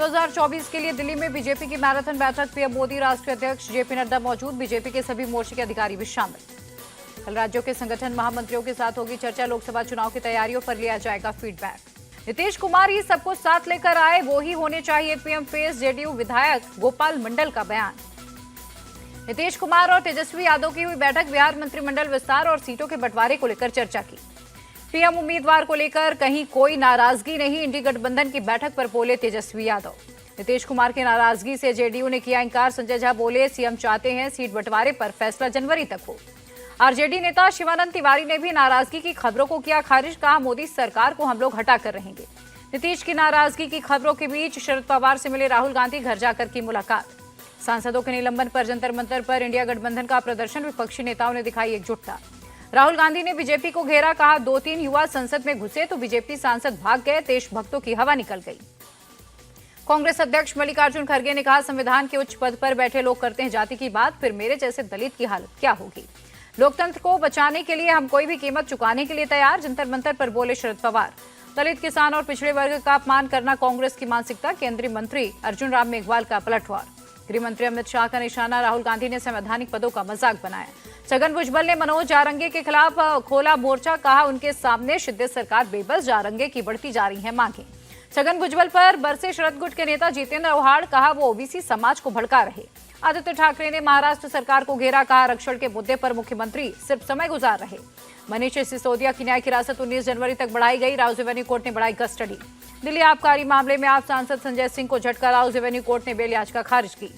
2024 के लिए दिल्ली में बीजेपी की मैराथन बैठक। पीएम मोदी, राष्ट्रीय अध्यक्ष जेपी नड्डा मौजूद, बीजेपी के सभी मोर्चे के अधिकारी भी शामिल। कल राज्यों के संगठन महामंत्रियों के साथ होगी चर्चा। लोकसभा चुनाव की तैयारियों पर लिया जाएगा फीडबैक। नीतीश कुमार ही सबको साथ लेकर आए, वो ही होने चाहिए पीएम फेस, जेडीयू विधायक गोपाल मंडल का बयान। नीतीश कुमार और तेजस्वी यादव की हुई बैठक। बिहार मंत्रिमंडल विस्तार और सीटों के बंटवारे को लेकर चर्चा की। पीएम उम्मीदवार को लेकर कहीं कोई नाराजगी नहीं, इंडी गठबंधन की बैठक पर बोले तेजस्वी यादव। नीतीश कुमार की नाराजगी से जेडीयू ने किया इंकार। संजय झा बोले, सीएम चाहते हैं सीट बंटवारे पर फैसला जनवरी तक हो। आरजेडी नेता शिवानंद तिवारी ने भी नाराजगी की खबरों को किया खारिज। कहा, मोदी सरकार को हम लोग हटा कर रहेंगे। नीतीश की नाराजगी की खबरों के बीच शरद पवार से मिले राहुल गांधी, घर जाकर की मुलाकात। सांसदों के निलंबन पर जंतर मंतर पर इंडिया गठबंधन का प्रदर्शन, विपक्षी नेताओं ने दिखाई एकजुटता। राहुल गांधी ने बीजेपी को घेरा। कहा, 2-3 युवा संसद में घुसे तो बीजेपी सांसद भाग गए, देशभक्तों की हवा निकल गई। कांग्रेस अध्यक्ष मल्लिकार्जुन खड़गे ने कहा, संविधान के उच्च पद पर बैठे लोग करते हैं जाति की बात, फिर मेरे जैसे दलित की हालत क्या होगी। लोकतंत्र को बचाने के लिए हम कोई भी कीमत चुकाने के लिए तैयार, जंतर मंतर पर बोले शरद पवार। दलित, किसान और पिछड़े वर्ग का अपमान करना कांग्रेस की मानसिकता, केंद्रीय मंत्री अर्जुन राम मेघवाल का पलटवार। गृह मंत्री अमित शाह का निशाना, राहुल गांधी ने संवैधानिक पदों का मजाक बनाया। छगन भुजबल ने मनोज जारंगे के खिलाफ खोला मोर्चा। कहा, उनके सामने शिद्दत सरकार बेबस, जारंगे की बढ़ती जा रही है मांगे। छगन भुजबल पर बरसे शरद गुट के नेता जितेंद्र आव्हाड। कहा, वो ओबीसी समाज को भड़का रहे। आदित्य ठाकरे ने महाराष्ट्र सरकार को घेरा। कहा, आरक्षण के मुद्दे पर मुख्यमंत्री सिर्फ समय गुजार रहे। मनीष सिसोदिया की न्यायिक हिरासत 19 जनवरी तक बढ़ाई गई। राउज एवेन्यू कोर्ट ने बढ़ाई कस्टडी। दिल्ली आबकारी मामले में आप सांसद संजय सिंह को झटका, राउज एवेन्यू कोर्ट ने बेल याचिका खारिज की।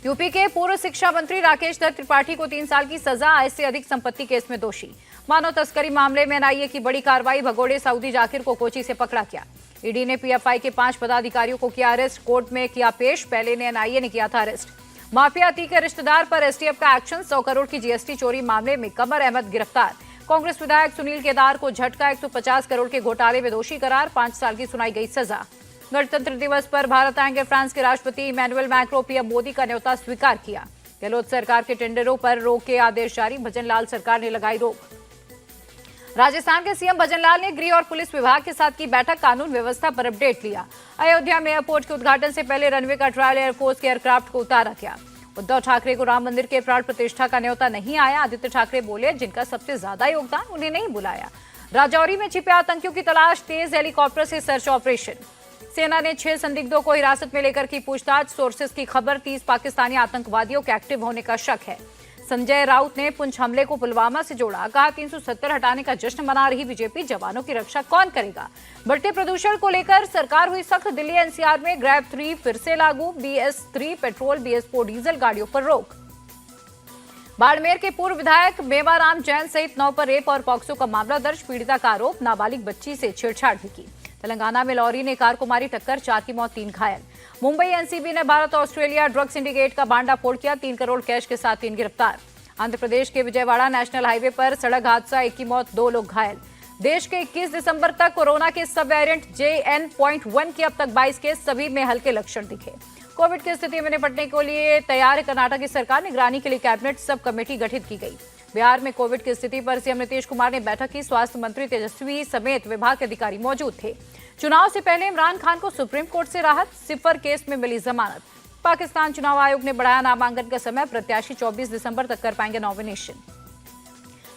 यूपी के पूर्व शिक्षा मंत्री राकेश दत्त त्रिपाठी को 3 साल की सजा, आय से अधिक संपत्ति केस में दोषी। मानव तस्करी मामले में एनआईए की बड़ी कार्रवाई। भगोड़े सऊदी जाकिर को कोची से पकड़ा गया। ईडी ने पीएफआई के 5 पदाधिकारियों को किया अरेस्ट, कोर्ट में किया पेश। पहले ने एनआईए ने किया था अरेस्ट। माफिया अती के रिश्तेदार पर एसटीएफ का एक्शन। 100 करोड़ की जीएसटी चोरी मामले में कमर अहमद गिरफ्तार। कांग्रेस विधायक सुनील केदार को झटका, 150 करोड़ के घोटाले में दोषी करार, 5 साल की सुनाई गई सजा। गणतंत्र दिवस पर भारत आएंगे फ्रांस के राष्ट्रपति इमैनुअल मैक्रों। पीएम मोदी का न्योता स्वीकार किया। गहलोत सरकार के टेंडरों पर रोक के आदेश जारी, भजनलाल सरकार ने लगाई रोक। राजस्थान के सीएम भजनलाल ने गृह और पुलिस विभाग के साथ की बैठक, कानून व्यवस्था पर अपडेट लिया। अयोध्या में एयरपोर्ट के उद्घाटन से पहले रनवे का ट्रायल एयरफोर्स के एयरक्राफ्ट को उतारा गया। उद्धव ठाकरे को राम मंदिर के प्राण प्रतिष्ठा का न्योता नहीं आया। आदित्य ठाकरे बोले, जिनका सबसे ज्यादा योगदान, उन्हें नहीं बुलाया। राजौरी में छिपे आतंकियों की तलाश, तेज हेलीकॉप्टर से सर्च ऑपरेशन। सेना ने 6 संदिग्धों को हिरासत में लेकर की पूछताछ। सोर्सेस की खबर, 30 पाकिस्तानी आतंकवादियों के एक्टिव होने का शक है। संजय राउत ने पुंछ हमले को पुलवामा से जोड़ा। कहा, 370 हटाने का जश्न मना रही बीजेपी, जवानों की रक्षा कौन करेगा। बढ़ते प्रदूषण को लेकर सरकार हुई सख्त। दिल्ली एनसीआर में ग्रैब 3 फिर से लागू। BS3 पेट्रोल, BS4 डीजल गाड़ियों पर रोक। बाड़मेर के पूर्व विधायक मेवाराम जैन सहित 9 पर रेप और पॉक्सो का मामला दर्ज। पीड़िता का आरोप, नाबालिग बच्ची से छेड़छाड़ भी की। तेलंगाना में लॉरी ने कार को मारी टक्कर, 4 की मौत, 3 घायल। मुंबई एनसीबी ने भारत ऑस्ट्रेलिया ड्रग सिंडिकेट का भांडाफोड़ किया। 3 करोड़ कैश के साथ 3 गिरफ्तार। आंध्र प्रदेश के विजयवाड़ा नेशनल हाईवे पर सड़क हादसा, 1 की मौत, 2 लोग घायल। देश के 21 दिसंबर तक कोरोना के सब वेरिएंट JN.1 के अब तक 22 केस, सभी में हल्के लक्षण दिखे। कोविड की स्थिति में निपटने के लिए तैयार कर्नाटक की सरकार। निगरानी के लिए कैबिनेट सब कमेटी गठित की गई। बिहार में कोविड की स्थिति पर सीएम नीतीश कुमार ने बैठक की। स्वास्थ्य मंत्री तेजस्वी समेत विभाग के अधिकारी मौजूद थे। चुनाव से पहले इमरान खान को सुप्रीम कोर्ट से राहत, सिफर केस में मिली जमानत। पाकिस्तान चुनाव आयोग ने बढ़ाया नामांकन का समय, प्रत्याशी 24 दिसंबर तक कर पाएंगे नॉमिनेशन।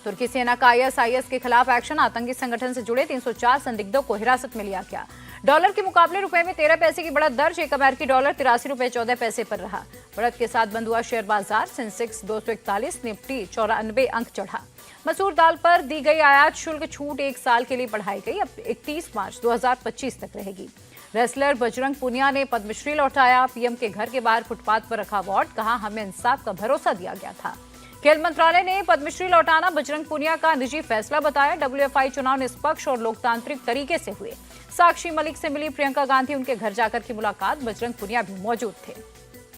तुर्की सेना का ISIS के खिलाफ एक्शन, आतंकी संगठन से जुड़े 304 संदिग्धों को हिरासत में लिया गया। डॉलर के मुकाबले रुपए में 13 पैसे की बढ़त दर्ज। 1 अमेरिकी डॉलर 83 रुपए 14 पैसे पर रहा। बढ़त के साथ बंद हुआ शेयर बाजार। सेंसेक्स 241, निफ्टी 94 अंक चढ़ा। मसूर दाल पर दी गई आयात शुल्क छूट 1 साल के लिए बढ़ाई गई, अब 31 मार्च 2025 तक रहेगी। रेसलर बजरंग पुनिया ने पद्मश्री लौटाया। पीएम के घर के बाहर फुटपाथ पर रखा अवार्ड। कहा, हमें इंसाफ का भरोसा दिया गया था। खेल मंत्रालय ने पद्मश्री लौटाना बजरंग पुनिया का निजी फैसला बताया। WFI चुनाव निष्पक्ष और लोकतांत्रिक तरीके से हुए। साक्षी मलिक से मिली प्रियंका गांधी, उनके घर जाकर की मुलाकात। बजरंग पुनिया भी मौजूद थे।